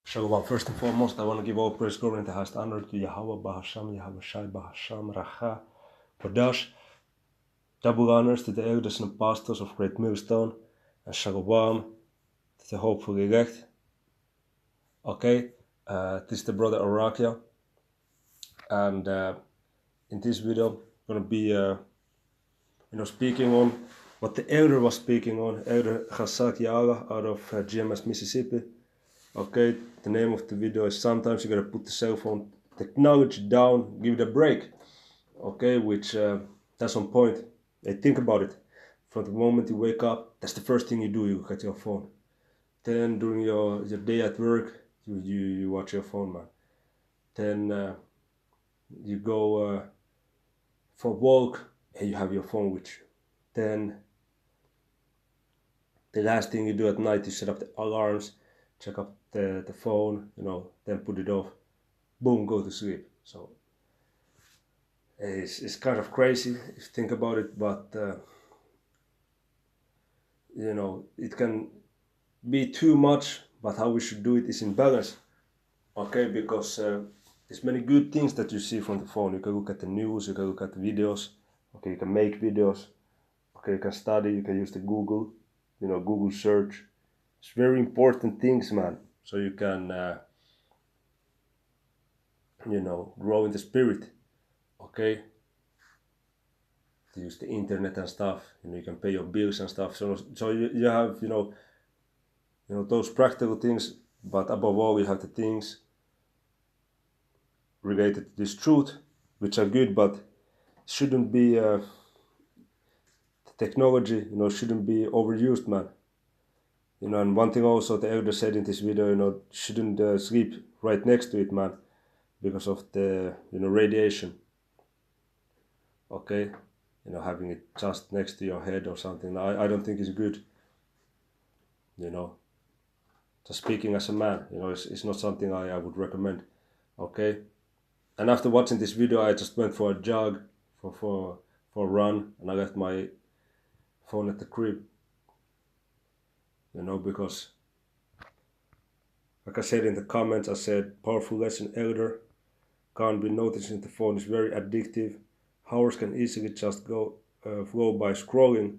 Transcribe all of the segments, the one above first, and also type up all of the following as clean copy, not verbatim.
Shalom. First and foremost, I want to give all praise, glory, and the highest honor to Yahweh, Bahasham, Yahweh Shai, Bahasham, Racha, Kodash. Double honors to the elders and pastors of Great Millstone, and Shalom to the hopeful elect. Okay, this is the brother Arakia, and in this video, I'm going to be, speaking on what the elder was speaking on, Elder Chazak Yala out of GMS, Mississippi. Okay, the name of the video is sometimes you gotta put the cell phone technology down, give it a break. Okay, which that's on point. Hey, think about it. From the moment you wake up, that's the first thing you do, you look at your phone. Then during your day at work, you watch your phone, man. Then you go for a walk and you have your phone with you. Then the last thing you do at night, you set up the alarms, check up the phone, then put it off. Boom, go to sleep. So it's kind of crazy if you think about it, but it can be too much, but how we should do it is in balance. Okay, because there's many good things that you see from the phone. You can look at the news, you can look at the videos, okay, you can make videos, okay, you can study, you can use the Google, Google search. It's very important things, man. So you can grow in the spirit, okay? To use the internet and stuff, you can pay your bills and stuff. So you have, those practical things, but above all, you have the things related to this truth, which are good, but shouldn't be, the technology, shouldn't be overused, man. And one thing also the elder said in this video, shouldn't sleep right next to it, man, because of the, radiation. Okay, having it just next to your head or something, I don't think is good. Just speaking as a man, it's not something I would recommend. Okay, and after watching this video, I just went for a jog, for a run, and I left my phone at the crib. Because, like I said in the comments, I said powerful lesson, elder. Can't be noticing the phone is very addictive. Hours can easily just go flow by scrolling.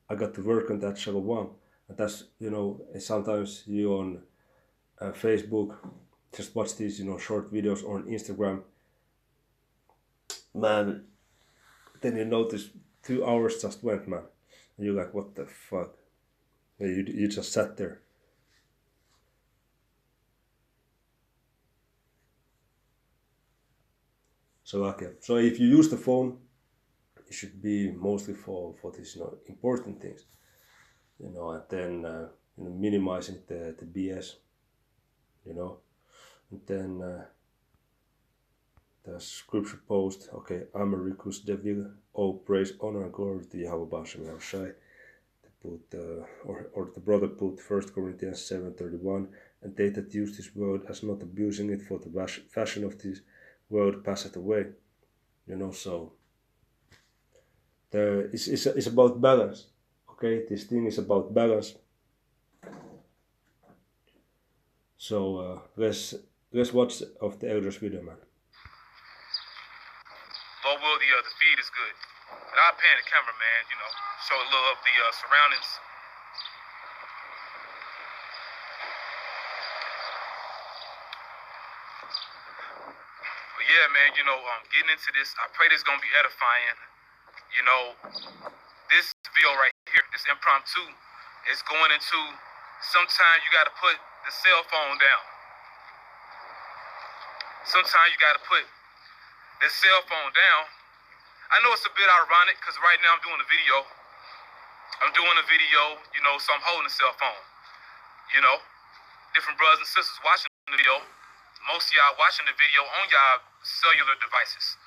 I got to work on that, Shalom. And that's, sometimes you on Facebook just watch these, short videos, or on Instagram. Man, then you notice 2 hours just went, man. And you're like, what the fuck? You just sat there. So, okay. So if you use the phone, it should be mostly for these, important things. And then, minimizing the BS, and then the scripture post, okay, Americus Devil, all praise, honor, and glory to Yahweh Bashem Yahushai. Or the brother put 1 Corinthians 7:31, and they that use this word as not abusing it, for the fashion of this world passeth away. So it's about balance. Okay, this thing is about balance. So let's watch of the elders video, man. Lord will, the feed is good. And I'll pan the camera, man, show a little of the surroundings. But yeah, man, getting into this, I pray this is gonna be edifying. This video right here, this impromptu, is going into, sometimes you gotta put the cell phone down. Sometimes you gotta put the cell phone down. I know it's a bit ironic because right now I'm doing a video. So I'm holding a cell phone. Different brothers and sisters watching the video. Most of y'all watching the video on y'all cellular devices,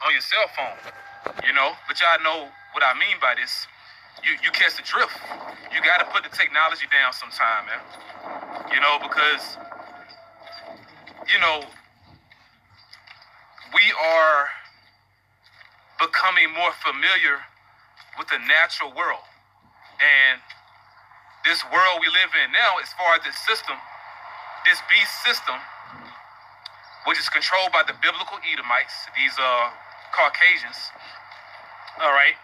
on your cell phone. But y'all know what I mean by this. You catch the drift. You gotta put the technology down sometime, man. Because we are becoming more familiar with the natural world. And this world we live in now, as far as this system, this beast system, which is controlled by the biblical Edomites, these Caucasians, all right,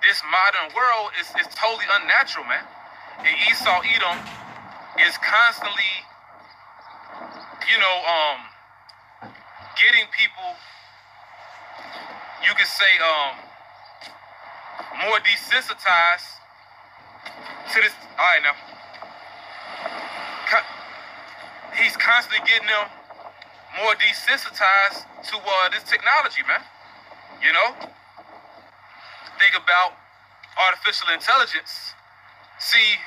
this modern world is totally unnatural, man. And Esau, Edom, is constantly, getting people, you could say, more desensitized to this. All right, now. He's constantly getting them more desensitized to this technology, man. Think about artificial intelligence. See,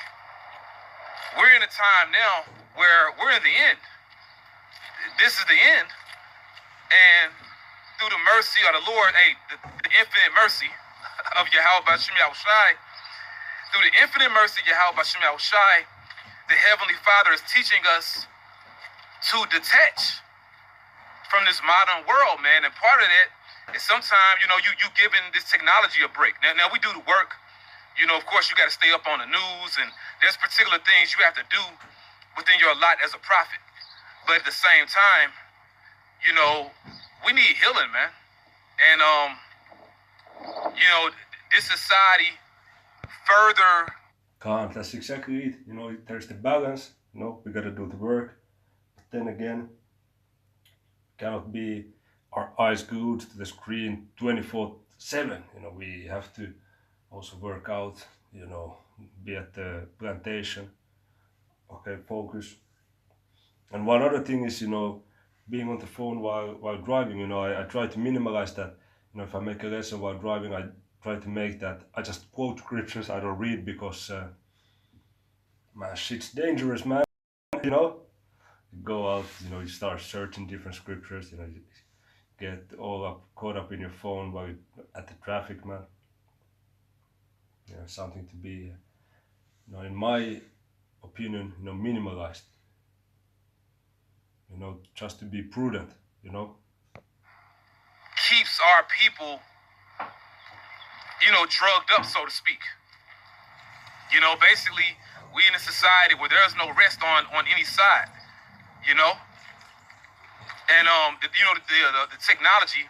we're in a time now where we're in the end. This is the end. And through the mercy of the Lord, the infinite mercy of Yahweh Bashim Yahushai, through the infinite mercy of Yahweh Bashim Yahushai, the Heavenly Father is teaching us to detach from this modern world, man. And part of that is sometimes, you giving this technology a break. Now we do the work. Of course, you got to stay up on the news, and there's particular things you have to do within your lot as a prophet. But at the same time, we need healing, man. And, this society further. That's exactly it. There's the balance. We got to do the work. But then again, cannot be our eyes glued to the screen 24/7. We have to also work out, be at the plantation. Okay, focus. And one other thing is, being on the phone while driving, I try to minimize that. If I make a lesson while driving, I try to make that I just quote scriptures. I don't read because, man, shit's dangerous, man. You go out, you start searching different scriptures, you get all caught up in your phone while you're at the traffic, man. Something to be, in my opinion, minimalized. Just to be prudent, Keeps our people, drugged up, so to speak. Basically, we in a society where there's no rest on any side, And, the technology,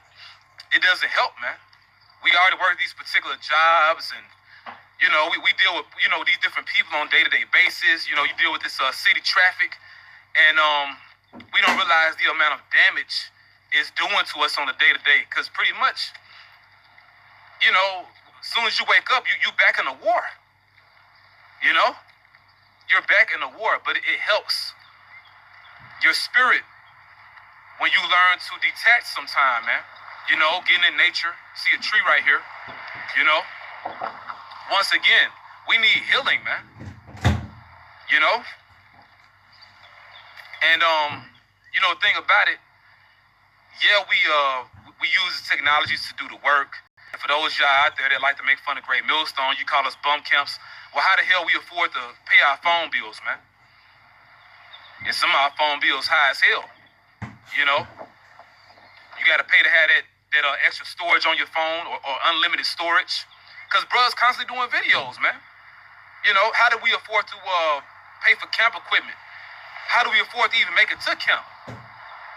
it doesn't help, man. We already work these particular jobs, and, we deal with, these different people on a day-to-day basis. You deal with this city traffic, and we don't realize the amount of damage it's doing to us on a day-to-day. Because pretty much, as soon as you wake up, you back in a war. You're back in a war, but it helps your spirit when you learn to detach sometime, man. Getting in nature, see a tree right here, Once again, we need healing, man. And, the thing about it, yeah, we use the technologies to do the work. And for those y'all out there that like to make fun of Great Millstone, you call us bum camps. Well, how the hell we afford to pay our phone bills, man? And some of our phone bills high as hell. You got to pay to have that extra storage on your phone or unlimited storage. Because bruh's constantly doing videos, man. How do we afford to pay for camp equipment? How do we afford to even make it to camp?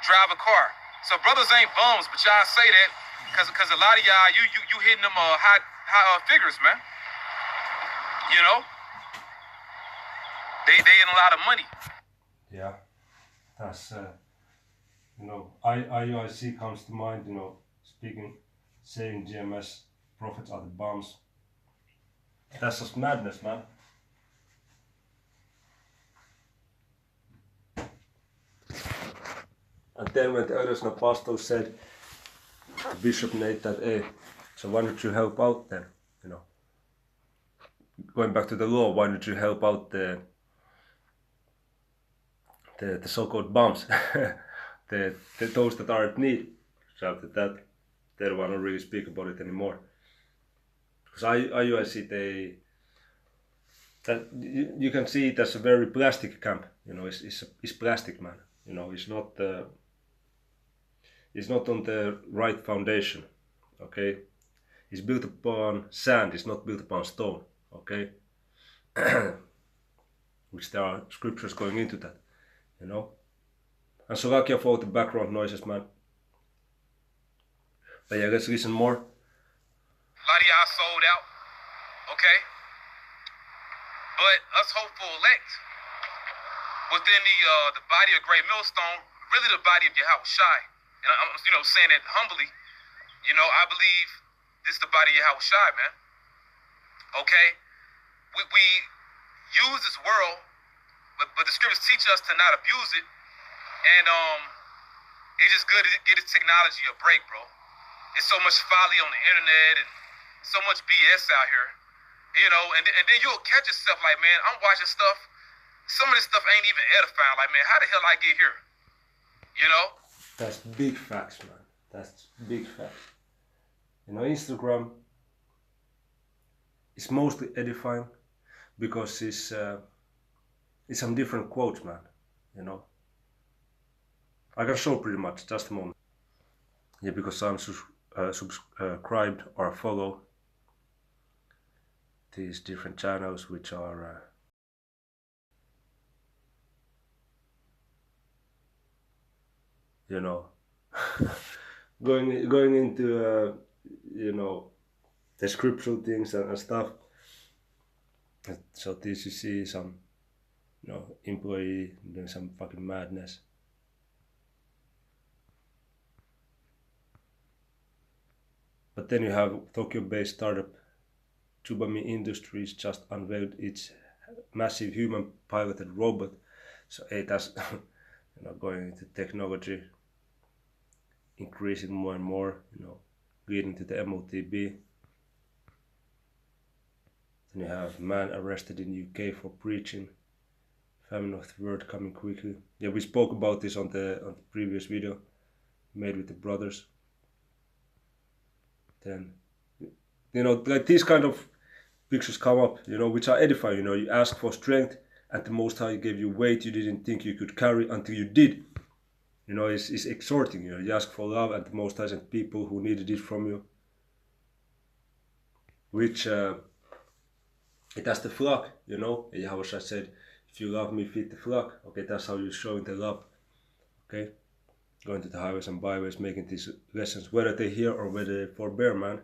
Drive a car. So brothers ain't bums, but y'all say that because a lot of y'all, you hitting them high figures, man. They in a lot of money. Yeah, that's IUIC comes to mind. Saying GMS prophets are the bums. That's just madness, man. And then when the elders and apostles said to Bishop Nate that, hey, so why don't you help out then? Going back to the law, why don't you help out the so-called bums, those that are at need? So after that, they don't want to really speak about it anymore. Because IUIC, you can see it as a very plastic camp. It's plastic, man. It's not on the right foundation. Okay, it's built upon sand. It's not built upon stone. Okay, which there are scriptures going into that. you know. And Slovakia for the background noises, man. But yeah, let's listen more. A lot of y'all sold out, okay? But us hopeful elect within the body of Great Millstone, really the body of Yahweh Shai. And I'm saying it humbly. I believe this is the body of Yahweh Shai, man. Okay? We use this world, but the scriptures teach us to not abuse it. And it's just good to get this technology a break, bro. There's so much folly on the internet and so much BS out here. And then you'll catch yourself like, man, I'm watching stuff. Some of this stuff ain't even edifying. Like, man, how the hell I get here? That's big facts, man. That's big facts. Instagram is mostly edifying because it's some different quotes, man. I can show pretty much, just a moment. Yeah, because I'm subscribed or follow these different channels which are going into the scriptural things and stuff. So this you see some employee doing some fucking madness. But then you have Tokyo-based startup Tsubame Industries just unveiled its massive human-piloted robot. So it has going into technology, increasing more and more, leading to the MOTB. Then you have man arrested in UK for preaching. Famine of the word coming quickly. Yeah, we spoke about this on the previous video made with the brothers. Then, like these kind of pictures come up, which are edifying. You ask for strength, and the Most High gave you weight you didn't think you could carry until you did. It's exhorting. You ask for love, and the Most High sent people who needed it from you. Which it has the flock, Yahweh said, if you love me, feed the flock. Okay, that's how you're showing the love. Okay, going to the highways and byways, making these lessons, whether they hear or whether they forbear, man.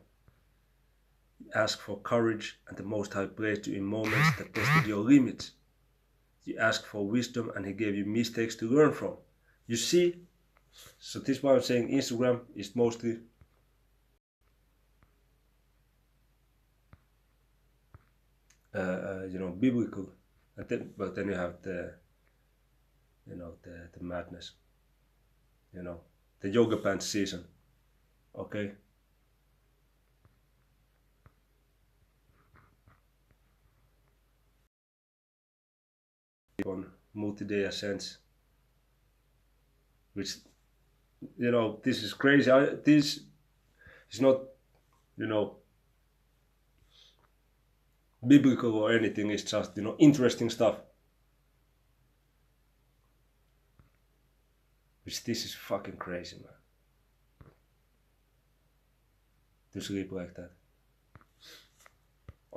You ask for courage, and the Most High placed you in moments that tested your limits. You asked for wisdom, and He gave you mistakes to learn from. You see? So this is why I'm saying Instagram is mostly biblical. But then you have the madness. The yoga pants season. Okay? On multi-day ascents, which this is crazy. This is not biblical or anything. It's just interesting stuff, which this is fucking crazy, man, to sleep like that.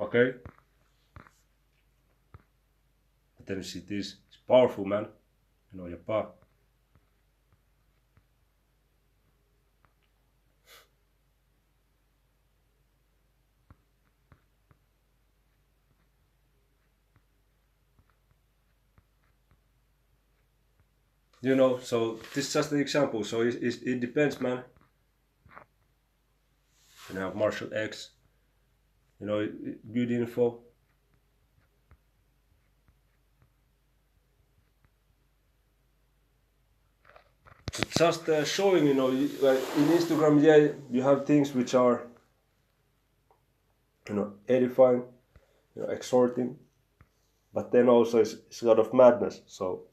Okay, but then you see this, it's powerful, man. Your pa. So this is just an example. So it depends, man. You have Marshall X, good info. It's just showing, like in Instagram, yeah, you have things which are, edifying, exhorting, but then also it's a lot of madness. So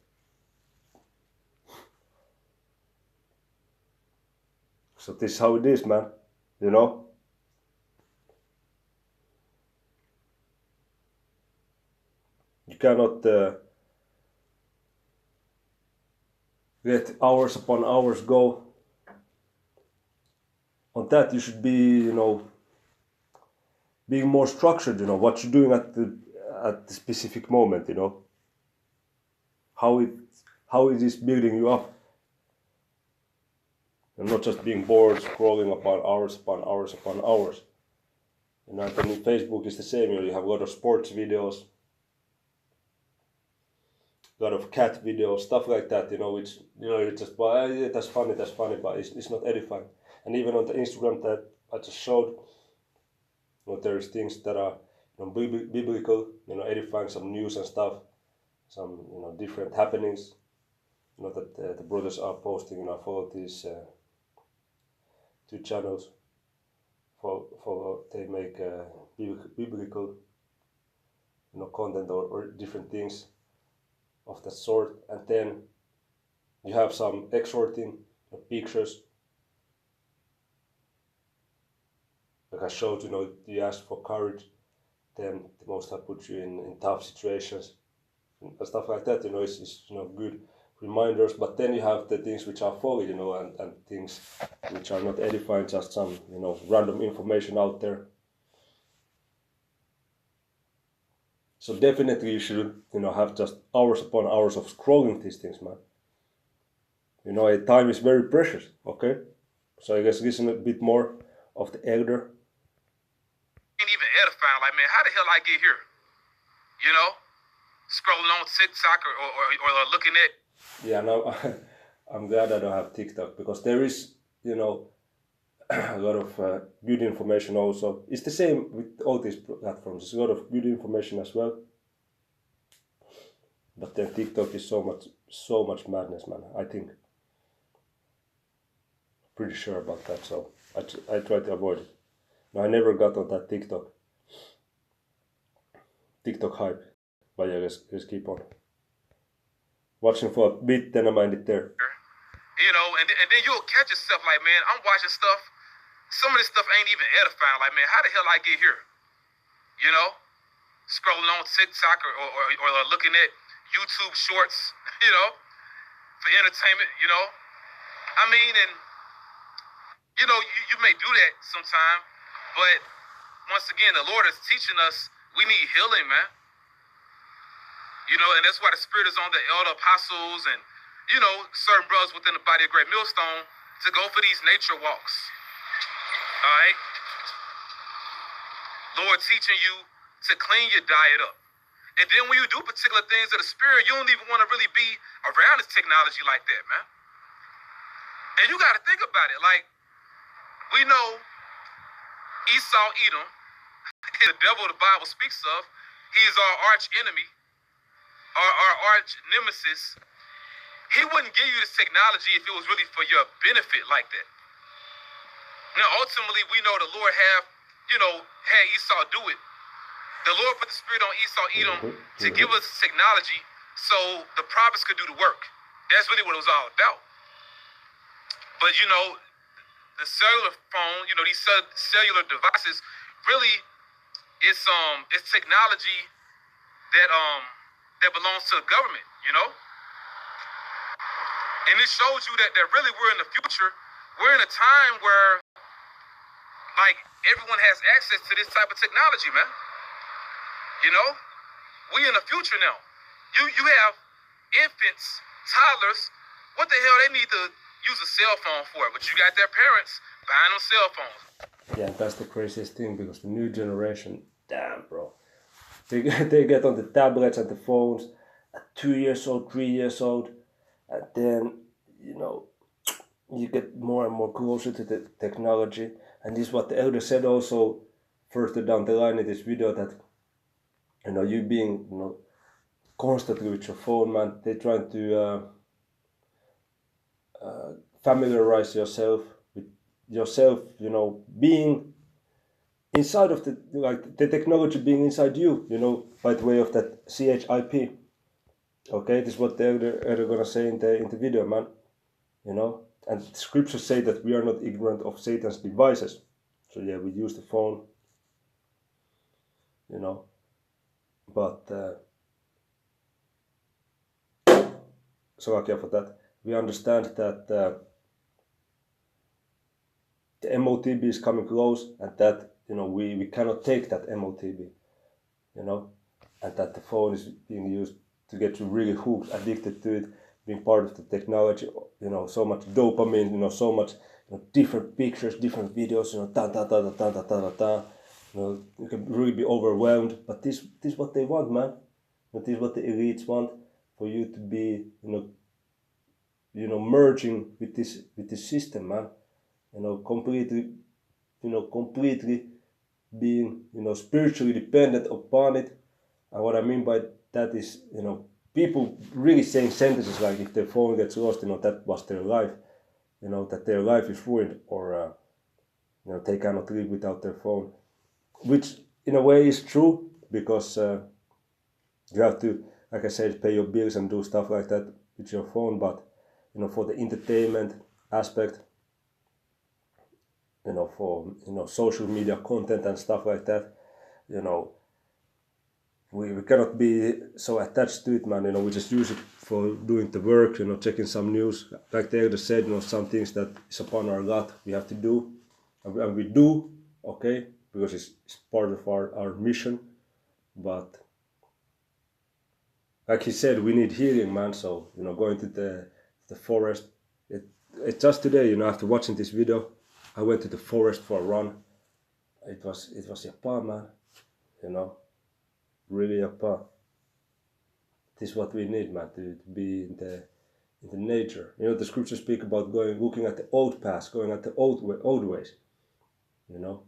this is how it is, man. You cannot let hours upon hours go. On that, you should be, being more structured. What you're doing at the specific moment. How how it is building you up. You're not just being bored, scrolling upon hours upon hours upon hours. You know, and then Facebook is the same. You know, you have a lot of sports videos, a lot of cat videos, stuff like that. You know, which it's just, well, yeah, that's funny, but it's not edifying. And even on the Instagram that I just showed, there's things that are biblical, edifying, some news and stuff, some different happenings, that the brothers are posting. I follow these 2 channels. They make biblical content or different things of that sort, and then you have some exhorting pictures. Like I showed, you ask for courage, then the Most High puts you in tough situations and stuff like that. It's good reminders. But then you have the things which are folly, and things which are not edifying, just some random information out there. So definitely you should have just hours upon hours of scrolling these things, man. Time is very precious. Okay, so I guess listen a bit more of the elder. Ain't even edifying. Like, man, how the hell I get here? Scrolling on TikTok or looking at. Yeah, no, I'm glad I don't have TikTok, because there is, a lot of good information also. It's the same with all these platforms. There's a lot of good information as well. But then TikTok is so much madness, man. I think. Pretty sure about that, so I try to avoid it. No, I never got on that TikTok hype, but yeah, let's keep on watching for a bit, then I mind it there. And then you'll catch yourself like, man, I'm watching stuff. Some of this stuff ain't even edifying. Like, man, how the hell I get here? Scrolling on TikTok or looking at YouTube shorts, for entertainment, I mean, and, you may do that sometime, but once again, the Lord is teaching us we need healing, man. And that's why the Spirit is on the elder apostles and, certain brothers within the body of Great Millstone to go for these nature walks. All right? Lord teaching you to clean your diet up. And then when you do particular things of the Spirit, you don't even want to really be around this technology like that, man. And you got to think about it. Like, we know Esau, Edom, the devil the Bible speaks of, he is our arch enemy, our arch nemesis. He wouldn't give you this technology if it was really for your benefit like that. Now, ultimately, we know the Lord had Esau do it. The Lord put the Spirit on Esau, Edom, to give us technology so the prophets could do the work. That's really what it was all about. But, the cellular phone, these cellular devices, really, it's technology that belongs to the government, And it shows you that really we're in the future. We're in a time where, like, everyone has access to this type of technology, man. We in the future now. You have infants, toddlers. What the hell they need to use a cell phone for? But you got their parents buying them cell phones. Yeah, that's the craziest thing, because the new generation, damn, bro. They get on the tablets and the phones at 2 years old, 3 years old, and then, you get more and more closer to the technology. And this is what the elder said also further down the line in this video, that, you being, constantly with your phone, man, they're trying to familiarize yourself with yourself, being inside of the technology being inside you, by the way of that CHIP. Okay, this is what they're gonna say in the video, man. And the scriptures say that we are not ignorant of Satan's devices. So yeah, we use the phone, but so okay for that. We understand that the MOTB is coming close, and that we cannot take that MOTB, and that the phone is being used to get you really hooked, addicted to it, being part of the technology, you know, so much dopamine, you know, so much, you know, different pictures, different videos, you know, you know, you can really be overwhelmed. But this is what they want, man. This is what the elites want, for you to be, you know, merging with this system, man. You know, completely being, you know, spiritually dependent upon it. And what I mean by that is, you know, people really saying sentences like, if their phone gets lost, you know, that was their life, you know, that their life is ruined, or you know, they cannot live without their phone, which in a way is true, because you have to, like I said, pay your bills and do stuff like that with your phone. But you know, for the entertainment aspect, you know, for, you know, social media content and stuff like that, you know, we cannot be so attached to it, man. You know, we just use it for doing the work, you know, checking some news. Like the elder said, you know, some things that is upon our gut we have to do, and we do, okay, because it's part of our mission. But like he said, we need healing, man. So, you know, going to the forest, it just today, you know, after watching this video, I went to the forest for a run. It was Japan, man, you know, really Japan. This is what we need, man, to be in the nature. You know, the scriptures speak about looking at the old past, going at the old ways. You know.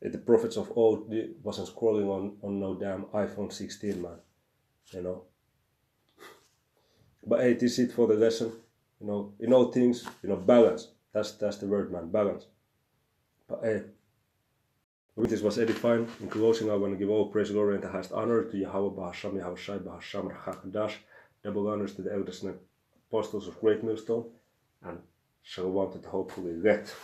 The prophets of old wasn't scrolling on no damn iPhone 16, man. You know. But hey, this is it for the lesson. You know, in all things, you know, balance. That's the word, man, balance. But hey, this was edifying. In closing, I want to give all praise, glory, and the highest honor to Yahweh, Bahasham, Yahweh Shai, Bahasham, Rachakadash. Double honors to the elders and apostles of Great Millstone, and shalom to the hopefully elect.